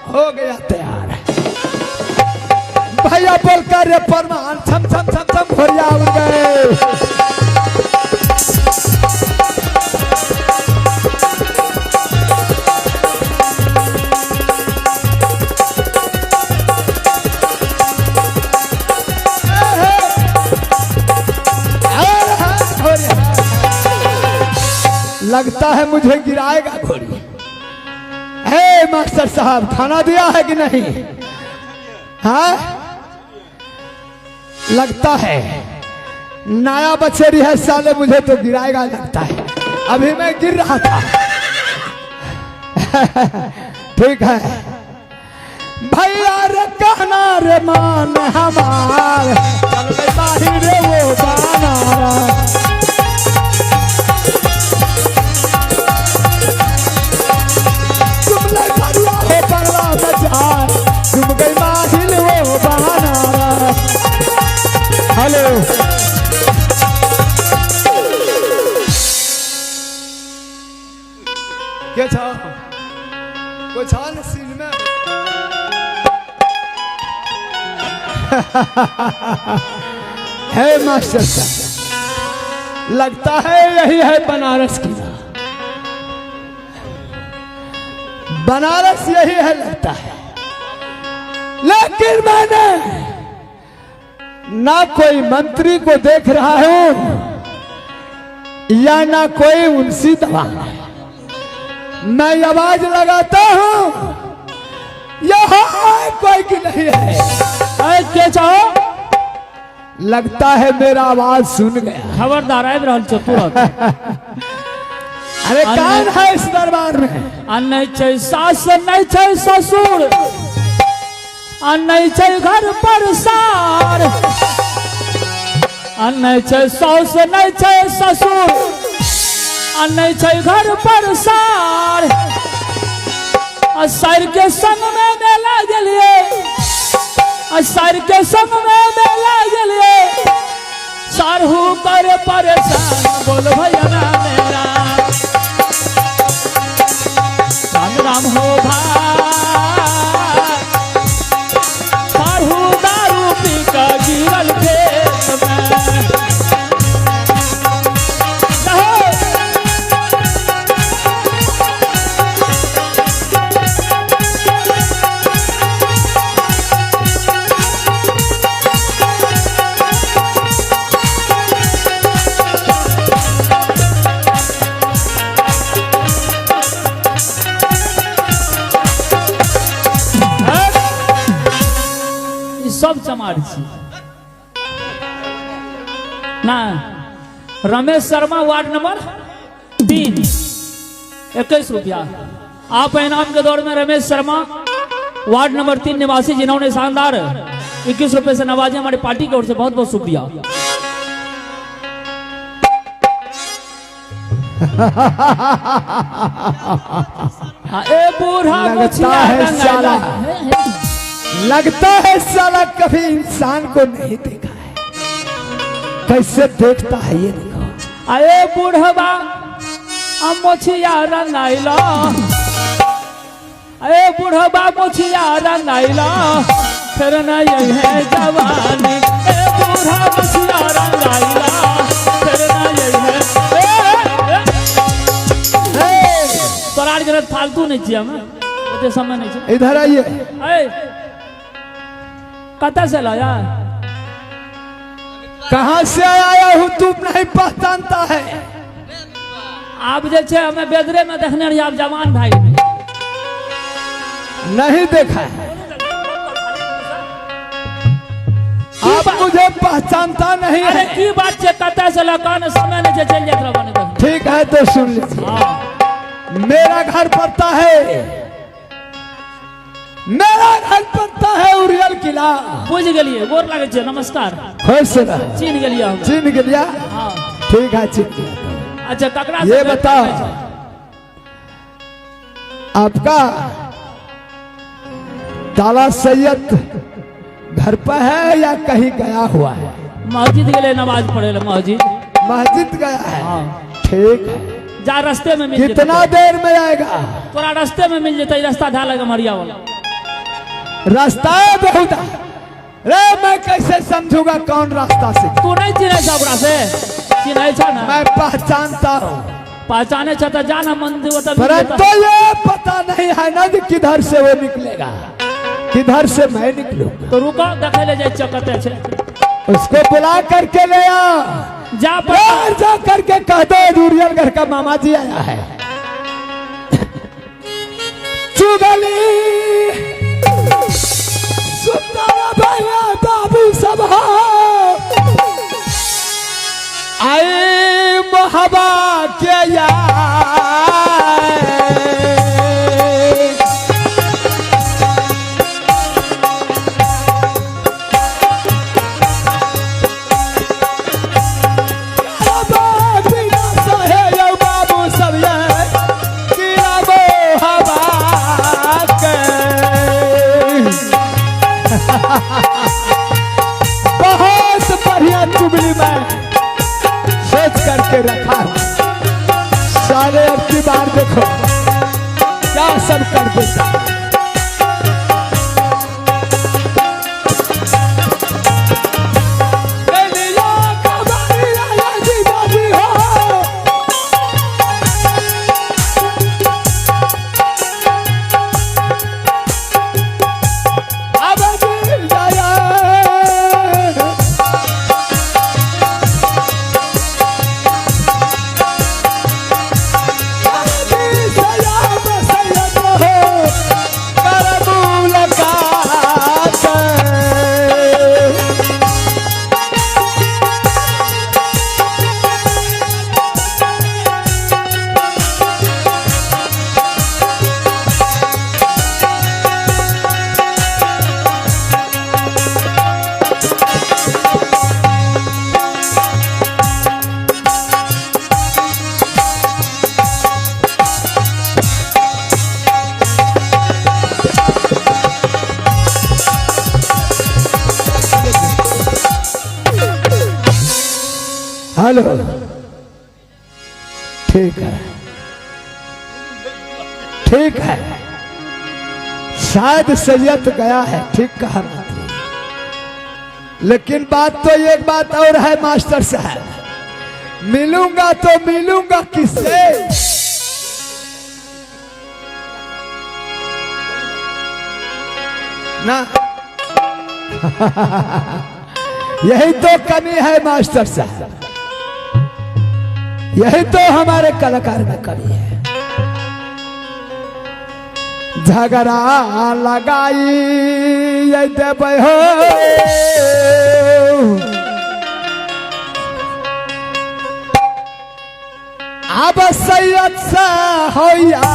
हो गया तैयार। भैया बोलकर रे परमान छम छम छम छम भैया उड़ गए। लगता है मुझे गिराएगा घोड़ी। हे मास्टर साहब, खाना दिया है कि नहीं? हाँ, लगता है नया बछेरी है साले, मुझे तो गिराएगा लगता है। अभी मैं गिर रहा था। ठीक है भैया रे कहना रे मान हमार, चल बाहर रे वो बाना। तुम गई माहिल वो बहाना। हेलो क्या था? कुछ हाल सीन में है मास्टर साहब, लगता है यही है बनारस की। बनारस यही है लगता है। लेकिन मैंने ना कोई मंत्री को देख रहा हूं या ना कोई उनसी दवा। मैं आवाज लगाता हूं, यहां कोई की नहीं है। क्या चाहो? लगता है मेरा आवाज सुन गया। खबरदार है अरे कौन है इस दरबार में? नहीं छै सास नहीं छै ससुर, नहीं छै घर पर सार, नहीं छै सास नहीं छै ससुर, नहीं छै घर पर सार। सर के संग में मेला गेलिए, सर के संग में मेला गेलिए, सारहू कर परेशान। बोल भैया मेरा राम राम हो भाई, सारहू दारू पी का गिरल खेत में। सब चमार ना। रमेश शर्मा वार्ड नंबर 3, 21 रुपया। आप इनाम के दौर में रमेश शर्मा वार्ड नंबर 3 निवासी, जिन्होंने शानदार 21 रुपए से नवाजे, हमारी पार्टी की ओर से बहुत बहुत शुक्रिया। ए बूढ़ा लगता है साला कभी इंसान को नहीं देखा है। कैसे देखता है ये देखो। अरे बूढ़वा मोछिया रंगाइला, अरे बूढ़वा मोछिया रंगाइला, फिर नहीं है जवानी। ए बूढ़ा मोछिया रंगाइला, फिर नहीं है। तोरार गलत फालतू नहीं चाहिए हमें, वो समय नहीं चाहिए। इधर आइए। कता से लाया? कहां से आया हूं तुम नहीं पहचानता है? आप जैसे हमें बेदरे में देखने रही, आप जवान भाई नहीं देखा है। आप मुझे पहचानता नहीं है। की बात से कता से लगा न समय ने चल जाता बने। ठीक है तो सुन लीजिए। मेरा घर पड़ता है, मेरा घर पड़ता है उरियल किला। बुझ गलिए, गोर लगे छे, नमस्कार। खुश रह। चीन गलिया हम। चीन गलिया? हां ठीक है चीन गलिया। अच्छा ककरा ये बताओ, आपका ताला सैयद घर पर है या कहीं गया हुआ है? मस्जिद गले नमाज पढ़े। मस्जिद गया है। ठीक है, जा रास्ते में मिल। कितना देर में आएगा? तोरा रास्ते में मिल जेते, रास्ता धा लगे मरिया वाला। रास्ता बहुत है। रे मैं कैसे समझूंगा कौन रास्ता से? तू नहीं चिन्हे छा ओकरा से? चिन्हे छा ना? मैं पहचानता हूँ। पहचाने छा तो जाना मंदिर वो तो मिल परंतु जेता। ये पता नहीं है ना कि किधर से वो निकलेगा, किधर से मैं निकलूंगा। तो रुको देखे ले जाए चकते छे। उसको बुला करके ले आ, जा बाहर जा करके कह दो दूरियल घर का मामा जी आया है। चुगली सुंदर भैया बाबू सब आए मोहबा के यार। बहुत बढ़िया चुगली में सोच करके रखा हूं। साले अब की बार देखो क्या सब कर देता। हेलो, ठीक है, ठीक है, शायद सैयद गया है, ठीक कहा। लेकिन बात तो एक बात और है मास्टर साहब, मिलूंगा तो मिलूंगा किससे? ना यही तो कमी है मास्टर साहब, यही तो हमारे कलाकार में कमी है। झगड़ा लगाई देवे हो, अब सैयद से होया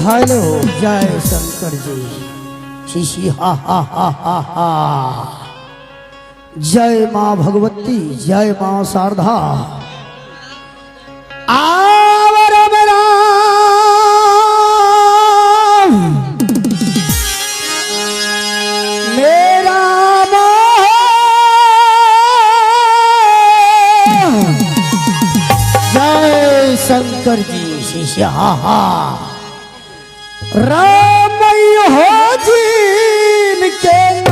हेलो जय शंकर जी, शिशी हा हा हा हा हा। जय माँ भगवती, जय माँ शारदा। शी हा हा राम हो जीन के